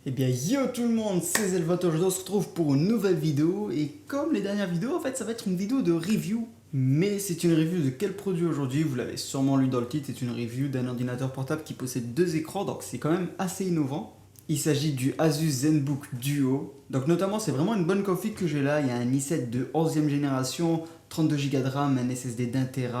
Eh bien yo tout le monde, c'est Zelvat, aujourd'hui on se retrouve pour une nouvelle vidéo et comme les dernières vidéos en fait ça va être une vidéo de review. Mais c'est une review de quel produit aujourd'hui? Vous l'avez sûrement lu dans le titre, c'est une review d'un ordinateur portable qui possède deux écrans, donc c'est quand même assez innovant. Il s'agit du Asus ZenBook Duo. Donc notamment c'est vraiment une bonne config que j'ai là, il y a un i7 de 11e génération, 32 Go de RAM, un SSD d'1 TB,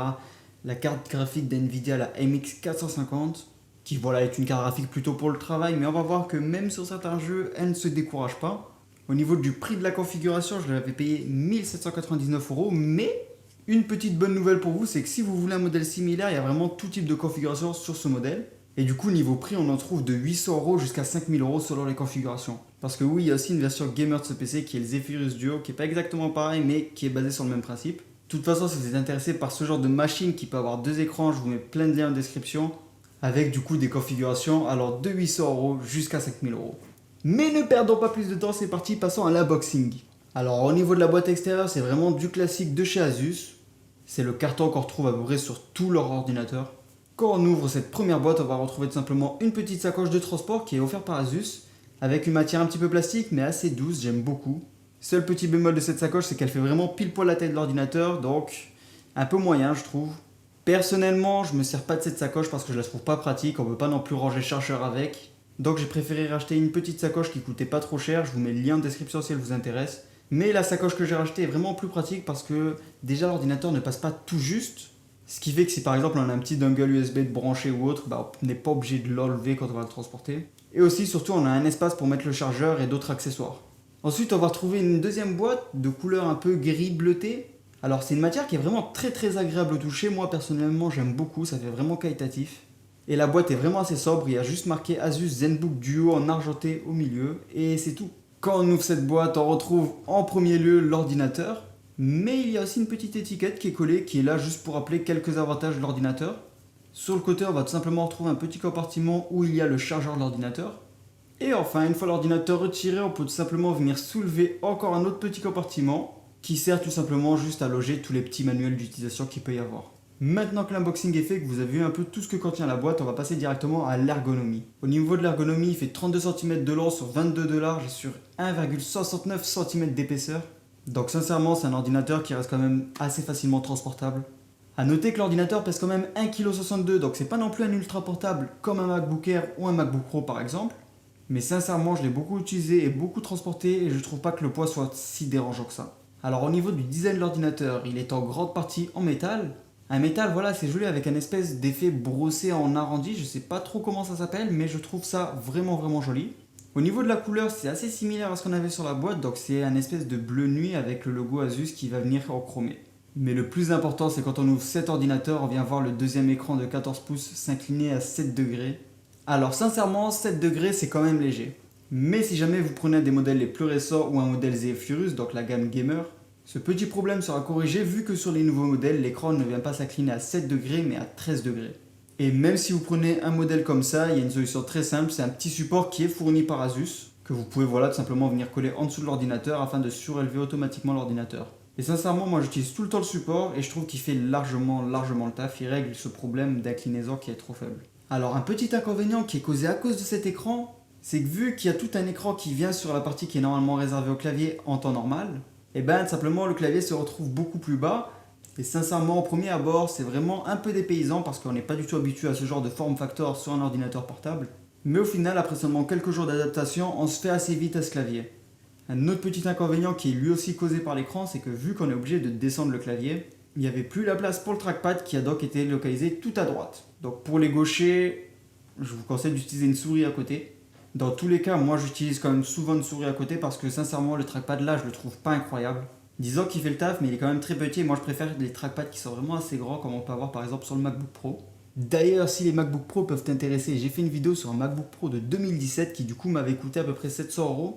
la carte graphique d'NVIDIA, la MX 450. Qui voilà est une carte graphique plutôt pour le travail, mais on va voir que même sur certains jeux, elle ne se décourage pas. Au niveau du prix de la configuration, je l'avais payé 1799 €, mais une petite bonne nouvelle pour vous, c'est que si vous voulez un modèle similaire, il y a vraiment tout type de configuration sur ce modèle. Et du coup, niveau prix, on en trouve de 800 € jusqu'à 5000 € selon les configurations. Parce que oui, il y a aussi une version gamer de ce PC qui est le Zephyrus Duo, qui n'est pas exactement pareil, mais qui est basé sur le même principe. De toute façon, si vous êtes intéressé par ce genre de machine qui peut avoir deux écrans, je vous mets plein de liens en description. Avec du coup des configurations alors de 800 € jusqu'à 5000 €. Mais ne perdons pas plus de temps, c'est parti, passons à l'unboxing. Alors au niveau de la boîte extérieure, c'est vraiment du classique de chez Asus. C'est le carton qu'on retrouve à peu près sur tout leur ordinateur. Quand on ouvre cette première boîte, on va retrouver tout simplement une petite sacoche de transport qui est offerte par Asus, avec une matière un petit peu plastique mais assez douce, j'aime beaucoup. Seul petit bémol de cette sacoche, c'est qu'elle fait vraiment pile poil la taille de l'ordinateur, donc un peu moyen je trouve. Personnellement, je me sers pas de cette sacoche parce que je la trouve pas pratique, on peut pas non plus ranger le chargeur avec. Donc j'ai préféré racheter une petite sacoche qui coûtait pas trop cher, je vous mets le lien en description si elle vous intéresse. Mais la sacoche que j'ai rachetée est vraiment plus pratique parce que déjà l'ordinateur ne passe pas tout juste. Ce qui fait que si par exemple on a un petit dongle USB de branché ou autre, on n'est pas obligé de l'enlever quand on va le transporter. Et aussi surtout on a un espace pour mettre le chargeur et d'autres accessoires. Ensuite on va retrouver une deuxième boîte de couleur un peu gris bleuté. Alors c'est une matière qui est vraiment très agréable au toucher, moi personnellement j'aime beaucoup, ça fait vraiment qualitatif. Et la boîte est vraiment assez sobre, il y a juste marqué Asus ZenBook Duo en argenté au milieu et c'est tout. Quand on ouvre cette boîte, on retrouve en premier lieu l'ordinateur, mais il y a aussi une petite étiquette qui est collée, qui est là juste pour rappeler quelques avantages de l'ordinateur. Sur le côté, on va tout simplement retrouver un petit compartiment où il y a le chargeur de l'ordinateur. Et enfin, une fois l'ordinateur retiré, on peut tout simplement venir soulever encore un autre petit compartiment qui sert tout simplement juste à loger tous les petits manuels d'utilisation qu'il peut y avoir. Maintenant que l'unboxing est fait, que vous avez vu un peu tout ce que contient la boîte, on va passer directement à l'ergonomie. Au niveau de l'ergonomie, il fait 32 cm de long sur 22 de large et sur 1,69 cm d'épaisseur. Donc sincèrement, c'est un ordinateur qui reste quand même assez facilement transportable. A noter que l'ordinateur pèse quand même 1,62 kg, donc c'est pas non plus un ultra portable comme un MacBook Air ou un MacBook Pro par exemple. Mais sincèrement, je l'ai beaucoup utilisé et beaucoup transporté et je trouve pas que le poids soit si dérangeant que ça. Alors au niveau du design de l'ordinateur, il est en grande partie en métal. Un métal, voilà, c'est joli avec un espèce d'effet brossé en arrondi, je sais pas trop comment ça s'appelle, mais je trouve ça vraiment joli. Au niveau de la couleur, c'est assez similaire à ce qu'on avait sur la boîte, donc c'est un espèce de bleu nuit avec le logo Asus qui va venir en chromé. Mais le plus important, c'est quand on ouvre cet ordinateur, on vient voir le deuxième écran de 14 pouces s'incliner à 7 degrés. Alors sincèrement, 7 degrés c'est quand même léger. Mais si jamais vous prenez des modèles les plus récents ou un modèle Zephyrus, donc la gamme gamer, ce petit problème sera corrigé vu que sur les nouveaux modèles, l'écran ne vient pas s'incliner à 7 degrés mais à 13 degrés. Et même si vous prenez un modèle comme ça, il y a une solution très simple, c'est un petit support qui est fourni par Asus, que vous pouvez voilà, tout simplement venir coller en dessous de l'ordinateur afin de surélever automatiquement l'ordinateur. Et sincèrement, moi j'utilise tout le temps le support et je trouve qu'il fait largement le taf, il règle ce problème d'inclinaison qui est trop faible. Alors un petit inconvénient qui est causé à cause de cet écran, c'est que vu qu'il y a tout un écran qui vient sur la partie qui est normalement réservée au clavier en temps normal, et bien simplement le clavier se retrouve beaucoup plus bas. Et sincèrement, au premier abord, c'est vraiment un peu dépaysant parce qu'on n'est pas du tout habitué à ce genre de form factor sur un ordinateur portable. Mais au final, après seulement quelques jours d'adaptation, on se fait assez vite à ce clavier. Un autre petit inconvénient qui est lui aussi causé par l'écran, c'est que vu qu'on est obligé de descendre le clavier, il n'y avait plus la place pour le trackpad qui a donc été localisé tout à droite. Donc pour les gauchers, je vous conseille d'utiliser une souris à côté. Dans tous les cas, moi j'utilise quand même souvent une souris à côté parce que sincèrement le trackpad là je le trouve pas incroyable. Disons qu'il fait le taf mais il est quand même très petit et moi je préfère les trackpads qui sont vraiment assez grands comme on peut avoir par exemple sur le MacBook Pro. D'ailleurs si les MacBook Pro peuvent t'intéresser, j'ai fait une vidéo sur un MacBook Pro de 2017 qui du coup m'avait coûté à peu près 700 €.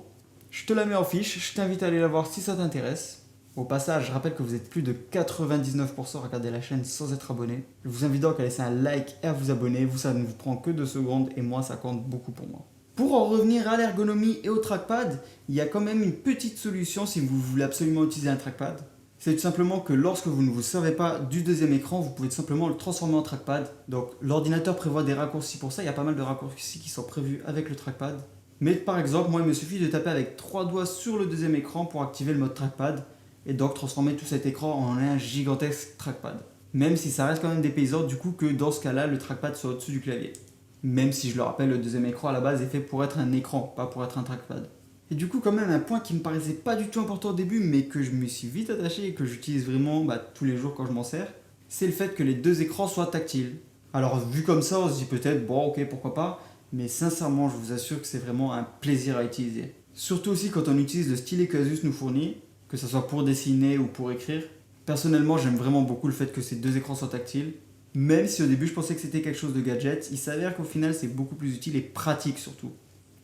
Je te la mets en fiche, je t'invite à aller la voir si ça t'intéresse. Au passage, je rappelle que vous êtes plus de 99% à regarder la chaîne sans être abonné. Je vous invite donc à laisser un like et à vous abonner, vous ça ne vous prend que 2 secondes et moi ça compte beaucoup pour moi. Pour en revenir à l'ergonomie et au trackpad, il y a quand même une petite solution si vous voulez absolument utiliser un trackpad. C'est tout simplement que lorsque vous ne vous servez pas du deuxième écran, vous pouvez tout simplement le transformer en trackpad. Donc l'ordinateur prévoit des raccourcis pour ça, il y a pas mal de raccourcis qui sont prévus avec le trackpad. Mais par exemple, moi il me suffit de taper avec 3 doigts sur le deuxième écran pour activer le mode trackpad et donc transformer tout cet écran en un gigantesque trackpad. Même si ça reste quand même dépaysant du coup que dans ce cas-là, le trackpad soit au-dessus du clavier. Même si je le rappelle, le deuxième écran à la base est fait pour être un écran, pas pour être un trackpad. Et du coup quand même un point qui me paraissait pas du tout important au début mais que je me suis vite attaché et que j'utilise vraiment tous les jours quand je m'en sers, c'est le fait que les deux écrans soient tactiles. Alors vu comme ça on se dit peut-être bon ok pourquoi pas, mais sincèrement je vous assure que c'est vraiment un plaisir à utiliser. Surtout aussi quand on utilise le stylet qu'Asus nous fournit, que ce soit pour dessiner ou pour écrire. Personnellement j'aime vraiment beaucoup le fait que ces deux écrans soient tactiles. Même si au début je pensais que c'était quelque chose de gadget, il s'avère qu'au final c'est beaucoup plus utile et pratique surtout.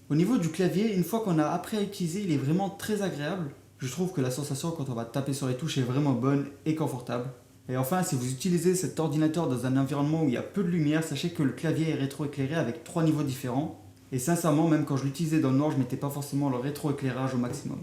Au niveau du clavier, une fois qu'on a appris à l'utiliser, il est vraiment très agréable. Je trouve que la sensation quand on va taper sur les touches est vraiment bonne et confortable. Et enfin, si vous utilisez cet ordinateur dans un environnement où il y a peu de lumière, sachez que le clavier est rétroéclairé avec 3 niveaux différents. Et sincèrement, même quand je l'utilisais dans le noir, je mettais pas forcément le rétroéclairage au maximum.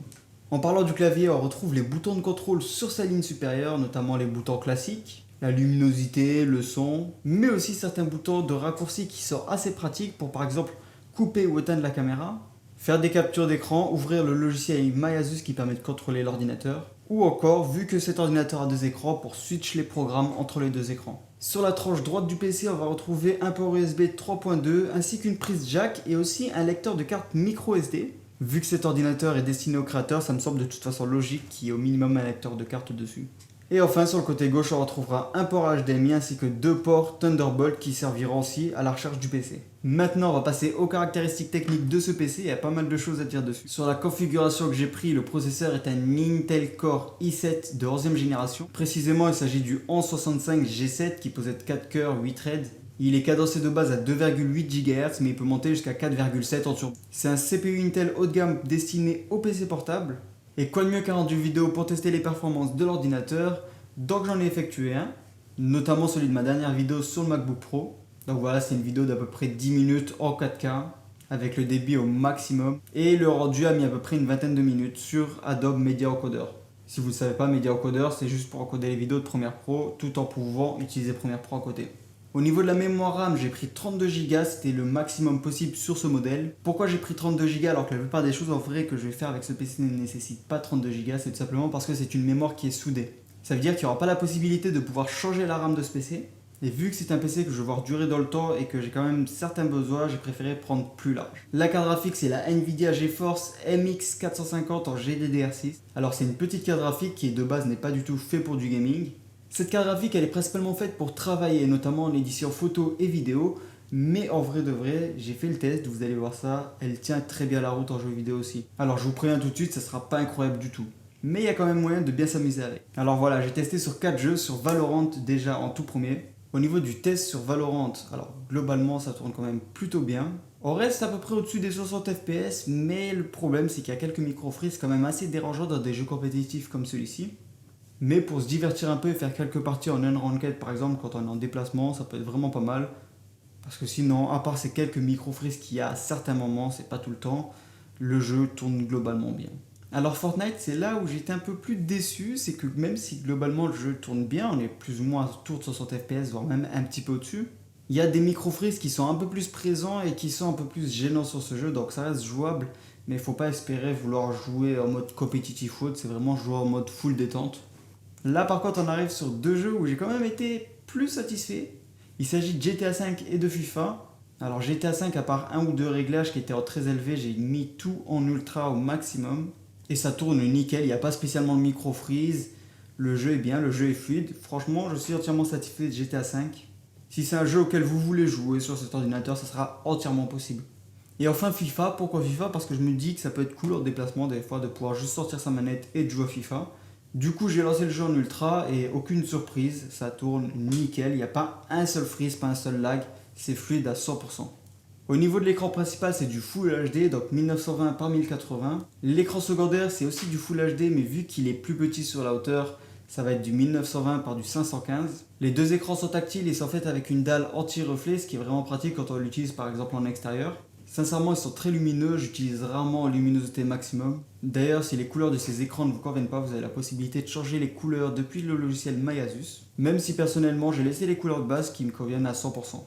En parlant du clavier, on retrouve les boutons de contrôle sur sa ligne supérieure, notamment les boutons classiques, la luminosité, le son, mais aussi certains boutons de raccourci qui sont assez pratiques pour par exemple couper ou éteindre la caméra, faire des captures d'écran, ouvrir le logiciel MyAsus qui permet de contrôler l'ordinateur, ou encore, vu que cet ordinateur a deux écrans, pour switch les programmes entre les deux écrans. Sur la tranche droite du PC, on va retrouver un port USB 3.2 ainsi qu'une prise jack et aussi un lecteur de carte micro SD. Vu que cet ordinateur est destiné aux créateurs, ça me semble de toute façon logique qu'il y ait au minimum un lecteur de carte dessus. Et enfin, sur le côté gauche, on retrouvera un port HDMI ainsi que deux ports Thunderbolt qui serviront aussi à la recharge du PC. Maintenant, on va passer aux caractéristiques techniques de ce PC, il y a pas mal de choses à dire dessus. Sur la configuration que j'ai pris, le processeur est un Intel Core i7 de 11e génération. Précisément, il s'agit du 1165 G7 qui possède 4 cœurs, 8 threads. Il est cadencé de base à 2,8 GHz mais il peut monter jusqu'à 4,7 en turbo. C'est un CPU Intel haut de gamme destiné au PC portable. Et quoi de mieux qu'un rendu vidéo pour tester les performances de l'ordinateur. Donc j'en ai effectué un, notamment celui de ma dernière vidéo sur le MacBook Pro. Donc voilà, c'est une vidéo d'à peu près 10 minutes en 4K avec le débit au maximum. Et le rendu a mis à peu près une vingtaine de minutes sur Adobe Media Encoder. Si vous ne savez pas, Media Encoder c'est juste pour encoder les vidéos de Premiere Pro tout en pouvant utiliser Premiere Pro à côté. Au niveau de la mémoire RAM, j'ai pris 32 Go, c'était le maximum possible sur ce modèle. Pourquoi j'ai pris 32 Go alors que la plupart des choses en vrai que je vais faire avec ce PC ne nécessitent pas 32 Go, c'est tout simplement parce que c'est une mémoire qui est soudée. Ça veut dire qu'il n'y aura pas la possibilité de pouvoir changer la RAM de ce PC. Et vu que c'est un PC que je veux voir durer dans le temps et que j'ai quand même certains besoins, j'ai préféré prendre plus large. La carte graphique, c'est la Nvidia GeForce MX 450 en GDDR6. Alors c'est une petite carte graphique qui de base n'est pas du tout fait pour du gaming. Cette carte graphique, elle est principalement faite pour travailler, notamment en édition photo et vidéo. Mais en vrai de vrai, j'ai fait le test, vous allez voir ça, elle tient très bien la route en jeu vidéo aussi. Alors je vous préviens tout de suite, ça sera pas incroyable du tout. Mais il y a quand même moyen de bien s'amuser avec. Alors voilà, j'ai testé sur 4 jeux, sur Valorant déjà en tout premier. Au niveau du test sur Valorant, alors globalement ça tourne quand même plutôt bien. On reste à peu près au-dessus des 60 FPS, mais le problème c'est qu'il y a quelques micro-freezes quand même assez dérangeants dans des jeux compétitifs comme celui-ci. Mais pour se divertir un peu et faire quelques parties en unranked par exemple quand on est en déplacement, ça peut être vraiment pas mal. Parce que sinon, à part ces quelques micro-freezes qu'il y a à certains moments, c'est pas tout le temps, le jeu tourne globalement bien. Alors Fortnite, c'est là où j'étais un peu plus déçu, c'est que même si globalement le jeu tourne bien, on est plus ou moins autour de 60 FPS, voire même un petit peu au-dessus, il y a des micro-freezes qui sont un peu plus présents et qui sont un peu plus gênants sur ce jeu, donc ça reste jouable, mais il faut pas espérer vouloir jouer en mode compétitif ou autre, c'est vraiment jouer en mode full détente. Là par contre on arrive sur deux jeux où j'ai quand même été plus satisfait. Il s'agit de GTA V et de FIFA. Alors GTA V, à part un ou deux réglages qui étaient en très élevé, j'ai mis tout en ultra au maximum. Et ça tourne nickel, il n'y a pas spécialement de micro-freeze. Le jeu est bien, le jeu est fluide. Franchement, je suis entièrement satisfait de GTA V. Si c'est un jeu auquel vous voulez jouer sur cet ordinateur, ça sera entièrement possible. Et enfin FIFA, pourquoi FIFA? Parce que je me dis que ça peut être cool en déplacement des fois de pouvoir juste sortir sa manette et de jouer à FIFA. Du coup j'ai lancé le jeu en ultra et aucune surprise, ça tourne nickel, il n'y a pas un seul freeze, pas un seul lag, c'est fluide à 100%. Au niveau de l'écran principal c'est du Full HD, donc 1920 par 1080. L'écran secondaire c'est aussi du Full HD mais vu qu'il est plus petit sur la hauteur, ça va être du 1920 par du 515. Les deux écrans sont tactiles et sont faits avec une dalle anti-reflet, ce qui est vraiment pratique quand on l'utilise par exemple en extérieur. Sincèrement, ils sont très lumineux, j'utilise rarement en luminosité maximum. D'ailleurs, si les couleurs de ces écrans ne vous conviennent pas, vous avez la possibilité de changer les couleurs depuis le logiciel MyAsus. Même si personnellement, j'ai laissé les couleurs de base qui me conviennent à 100%.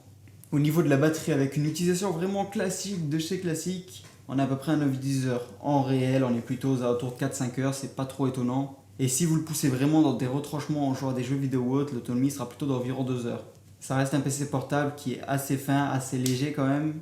Au niveau de la batterie, avec une utilisation vraiment classique de chez classique, on est à peu près à 9-10 heures. En réel, on est plutôt aux alentours de 4-5 heures, c'est pas trop étonnant. Et si vous le poussez vraiment dans des retranchements en jouant à des jeux vidéo ou autres, l'autonomie sera plutôt d'environ 2 heures. Ça reste un PC portable qui est assez fin, assez léger quand même.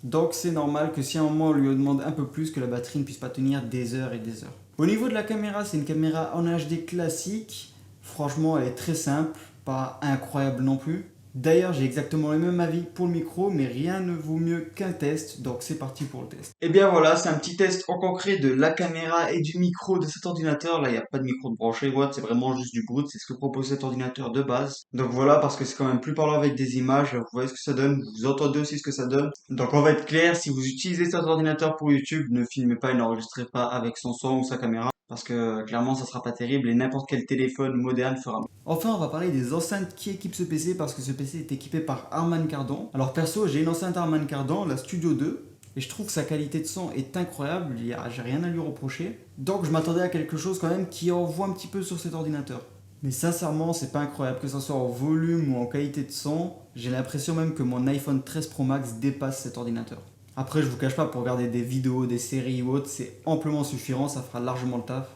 Donc c'est normal que si à un moment on lui demande un peu plus, que la batterie ne puisse pas tenir des heures et des heures. Au niveau de la caméra, c'est une caméra en HD classique. Franchement, elle est très simple, pas incroyable non plus. D'ailleurs, j'ai exactement le même avis pour le micro, mais rien ne vaut mieux qu'un test, donc c'est parti pour le test. Et bien voilà, c'est un petit test en concret de la caméra et du micro de cet ordinateur. Là, il n'y a pas de micro de branché, c'est vraiment juste du brut, c'est ce que propose cet ordinateur de base. Donc voilà, parce que c'est quand même plus parlant avec des images, vous voyez ce que ça donne, vous entendez aussi ce que ça donne. Donc on va être clair, si vous utilisez cet ordinateur pour YouTube, ne filmez pas et n'enregistrez pas avec son son ou sa caméra. Parce que clairement ça sera pas terrible et n'importe quel téléphone moderne fera mieux. Enfin, on va parler des enceintes qui équipent ce PC parce que ce PC est équipé par Harman Kardon. Alors perso, j'ai une enceinte Harman Kardon, la Studio 2, et je trouve que sa qualité de son est incroyable, j'ai rien à lui reprocher. Donc je m'attendais à quelque chose quand même qui envoie un petit peu sur cet ordinateur. Mais sincèrement, c'est pas incroyable, que ce soit en volume ou en qualité de son. J'ai l'impression même que mon iPhone 13 Pro Max dépasse cet ordinateur. Après, je vous cache pas, pour regarder des vidéos, des séries ou autres, c'est amplement suffisant, ça fera largement le taf.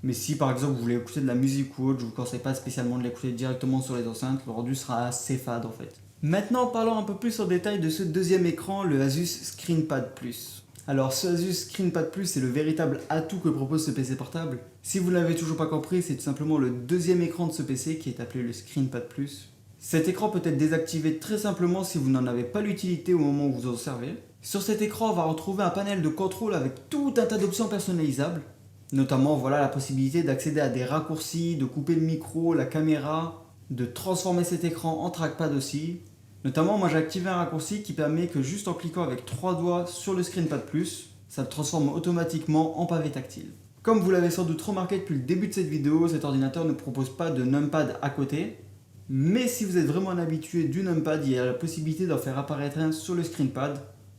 Mais si par exemple vous voulez écouter de la musique ou autre, je vous conseille pas spécialement de l'écouter directement sur les enceintes, le rendu sera assez fade en fait. Maintenant, parlons un peu plus en détail de ce deuxième écran, le Asus ScreenPad Plus. Alors ce Asus ScreenPad Plus, c'est le véritable atout que propose ce PC portable. Si vous ne l'avez toujours pas compris, c'est tout simplement le deuxième écran de ce PC qui est appelé le ScreenPad Plus. Cet écran peut être désactivé très simplement si vous n'en avez pas l'utilité au moment où vous en servez. Sur cet écran, on va retrouver un panel de contrôle avec tout un tas d'options personnalisables. Notamment, voilà la possibilité d'accéder à des raccourcis, de couper le micro, la caméra, de transformer cet écran en trackpad aussi. Notamment, moi j'ai activé un raccourci qui permet que juste en cliquant avec 3 doigts sur le ScreenPad Plus, ça le transforme automatiquement en pavé tactile. Comme vous l'avez sans doute remarqué depuis le début de cette vidéo, cet ordinateur ne propose pas de numpad à côté. Mais si vous êtes vraiment un habitué du numpad, il y a la possibilité d'en faire apparaître un sur le ScreenPad,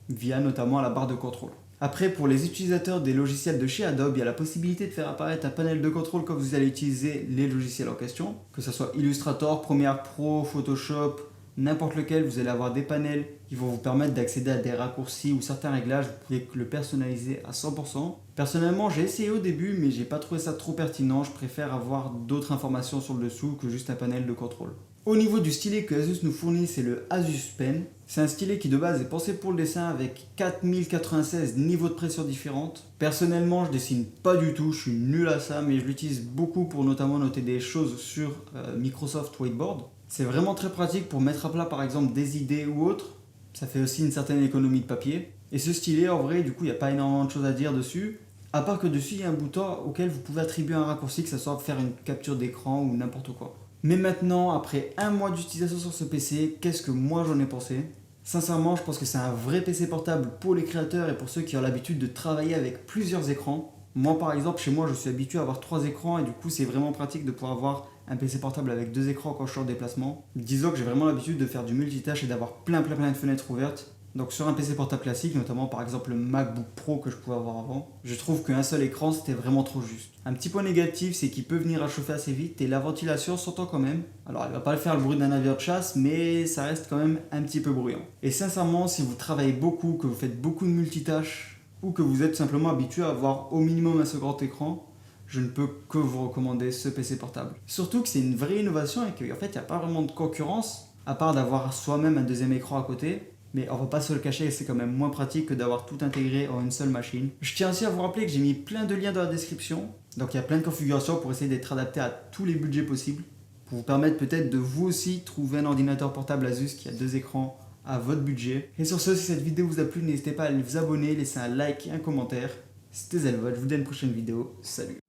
via notamment la barre de contrôle. Après, pour les utilisateurs des logiciels de chez Adobe, il y a la possibilité de faire apparaître un panel de contrôle quand vous allez utiliser les logiciels en question. Que ce soit Illustrator, Premiere Pro, Photoshop, n'importe lequel, vous allez avoir des panels qui vont vous permettre d'accéder à des raccourcis ou certains réglages. Vous pouvez le personnaliser à 100%. Personnellement, j'ai essayé au début, mais j'ai pas trouvé ça trop pertinent. Je préfère avoir d'autres informations sur le dessous que juste un panel de contrôle. Au niveau du stylet que Asus nous fournit, c'est le Asus Pen. C'est un stylet qui de base est pensé pour le dessin avec 4096 niveaux de pression différentes. Personnellement, je dessine pas du tout, je suis nul à ça, mais je l'utilise beaucoup pour notamment noter des choses sur Microsoft Whiteboard. C'est vraiment très pratique pour mettre à plat par exemple des idées ou autres. Ça fait aussi une certaine économie de papier. Et ce stylet, en vrai, du coup, il n'y a pas énormément de choses à dire dessus. À part que dessus, il y a un bouton auquel vous pouvez attribuer un raccourci, que ce soit pour faire une capture d'écran ou n'importe quoi. Mais maintenant, après un mois d'utilisation sur ce PC, qu'est-ce que moi j'en ai pensé? Sincèrement, je pense que c'est un vrai PC portable pour les créateurs et pour ceux qui ont l'habitude de travailler avec plusieurs écrans. Moi par exemple, chez moi, je suis habitué à avoir 3 écrans et du coup, c'est vraiment pratique de pouvoir avoir un PC portable avec 2 écrans quand je suis en déplacement. Disons que j'ai vraiment l'habitude de faire du multitâche et d'avoir plein de fenêtres ouvertes. Donc sur un PC portable classique, notamment par exemple le MacBook Pro que je pouvais avoir avant, je trouve qu'un seul écran c'était vraiment trop juste. Un petit point négatif, c'est qu'il peut venir à chauffer assez vite et la ventilation s'entend quand même. Alors elle va pas faire le bruit d'un avion de chasse, mais ça reste quand même un petit peu bruyant. Et sincèrement, si vous travaillez beaucoup, que vous faites beaucoup de multitâches, ou que vous êtes simplement habitué à avoir au minimum un seul grand écran, je ne peux que vous recommander ce PC portable. Surtout que c'est une vraie innovation et qu'en fait il n'y a pas vraiment de concurrence, à part d'avoir soi-même un deuxième écran à côté. Mais on va pas se le cacher, c'est quand même moins pratique que d'avoir tout intégré en une seule machine. Je tiens aussi à vous rappeler que j'ai mis plein de liens dans la description. Donc il y a plein de configurations pour essayer d'être adapté à tous les budgets possibles. Pour vous permettre peut-être de vous aussi trouver un ordinateur portable Asus qui a 2 écrans à votre budget. Et sur ce, si cette vidéo vous a plu, n'hésitez pas à vous abonner, laisser un like et un commentaire. C'était Zelvod, je vous dis à une prochaine vidéo. Salut!